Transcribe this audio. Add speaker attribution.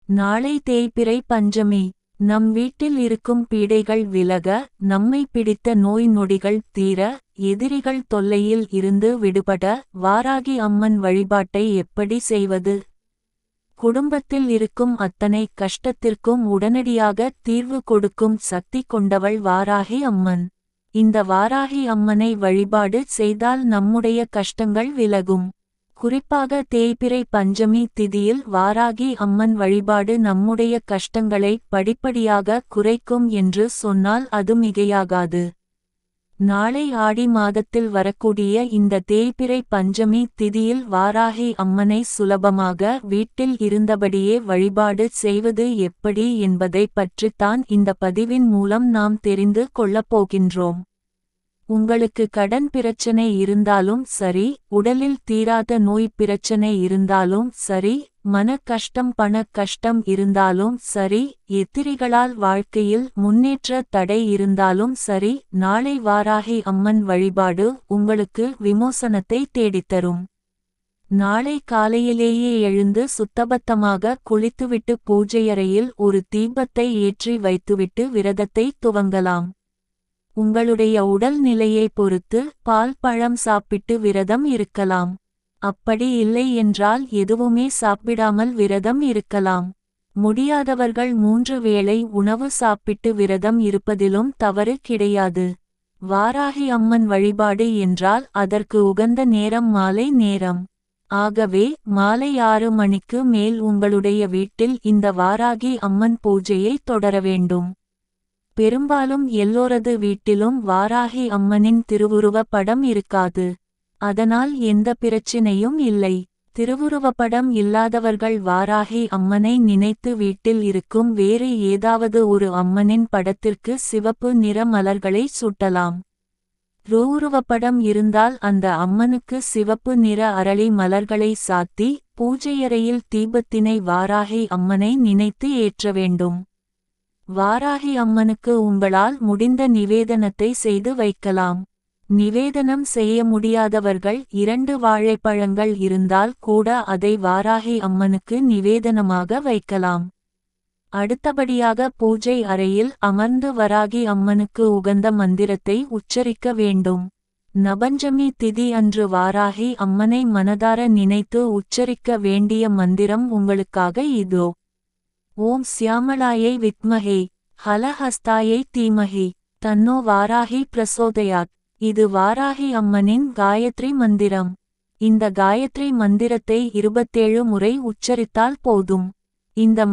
Speaker 1: நாளை தேய்பிறை பஞ்சமி. நம் வீட்டில் இருக்கும் பீடைகள் விலக, நம்மை பிடித்த நோய் நொடிகள் தீர, எதிரிகள் தொல்லையில் இருந்து விடுபட வாராகி அம்மன் வழிபாட்டை எப்படி செய்வது? குடும்பத்தில் இருக்கும் அத்தனை கஷ்டத்திற்கும் உடனடியாக தீர்வு கொடுக்கும் சக்தி கொண்டவள் வாராகி அம்மன். இந்த வாராகி அம்மனை வழிபாடு செய்தால் நம்முடைய கஷ்டங்கள் விலகும். குறிப்பாக தேய்பிறை பஞ்சமி திதியில் வாராகி அம்மன் வழிபாடு நம்முடைய கஷ்டங்களை படிப்படியாக குறைக்கும் என்று சொன்னால் அது மிகையாகாது. நாளை ஆடி மாதத்தில் வரக்கூடிய இந்த தேய்பிறை பஞ்சமி திதியில் வாராகி அம்மனை சுலபமாக வீட்டில் இருந்தபடியே வழிபாடு செய்வது எப்படி என்பதை பற்றித்தான் இந்த பதிவின் மூலம் நாம் தெரிந்து கொள்ளப்போகின்றோம். உங்களுக்கு கடன் பிரச்சனை இருந்தாலும் சரி, உடலில் தீராத நோய் பிரச்சனை இருந்தாலும் சரி, மன கஷ்டம் பண கஷ்டம் இருந்தாலும் சரி, எதிரிகளால் வாழ்க்கையில் முன்னேற்ற தடை இருந்தாலும் சரி, நாளை வாராகி அம்மன் வழிபாடு உங்களுக்கு விமோசனத்தை தேடித்தரும். நாளை காலையிலேயே எழுந்து சுத்தபத்தமாக குளித்துவிட்டு பூஜையறையில் ஒரு தீபத்தை ஏற்றி வைத்துவிட்டு விரதத்தை துவங்கலாம். உங்களுடைய உடல் நிலையை பொறுத்து பால் பழம் சாப்பிட்டு விரதம் இருக்கலாம். அப்படி இல்லை என்றால் எதுவுமே சாப்பிடாமல் விரதம் இருக்கலாம். முடியாதவர்கள் 3 வேளை உணவு சாப்பிட்டு விரதம் இருப்பதிலும் தவறு கிடையாது. வாராகி அம்மன் வழிபாடு என்றால் அதற்கு உகந்த நேரம் மாலை நேரம். ஆகவே மாலை 6 மணிக்கு மேல் உங்களுடைய வீட்டில் இந்த வாராகி அம்மன் பூஜையை தொடர வேண்டும். பெரும்பாலும் எல்லோரது வீட்டிலும் வாராகி அம்மனின் திருவுருவ படம் இருக்காது. அதனால் எந்த பிரச்சினையும் இல்லை. திருவுருவப்படம் இல்லாதவர்கள் வாராகி அம்மனை நினைத்து வீட்டில் இருக்கும் வேறு ஏதாவது ஒரு அம்மனின் படத்திற்கு சிவப்பு நிற மலர்களை சூட்டலாம். உருவப்படம் இருந்தால் அந்த அம்மனுக்கு சிவப்பு நிற அரளி மலர்களை சாத்தி பூஜையறையில் தீபத்தினை வாராகி அம்மனை நினைத்து ஏற்ற வேண்டும். வாராகி அம்மனுக்கு உங்களால் முடிந்த நிவேதனத்தை செய்து வைக்கலாம். நிவேதனம் செய்ய முடியாதவர்கள் 2 வாழைப்பழங்கள் இருந்தால் கூட அதை வாராகி அம்மனுக்கு நிவேதனமாக வைக்கலாம். அடுத்தபடியாக பூஜை அறையில் அமர்ந்து வராகி அம்மனுக்கு உகந்த மந்திரத்தை உச்சரிக்க வேண்டும். நபஞ்சமி திதி அன்று வாராகி அம்மனை மனதார நினைத்து உச்சரிக்க வேண்டிய மந்திரம் உங்களுக்காக இதோ. ஓம் சியாமளாயை வித்மஹே ஹலஹஸ்தாயை தீமஹி தன்னோ வாராகி பிரசோதயாத். இது வாராகி அம்மனின் காயத்ரி மந்திரம். இந்த காயத்ரி மந்திரத்தை 27 முறை உச்சரித்தால் போதும். இந்த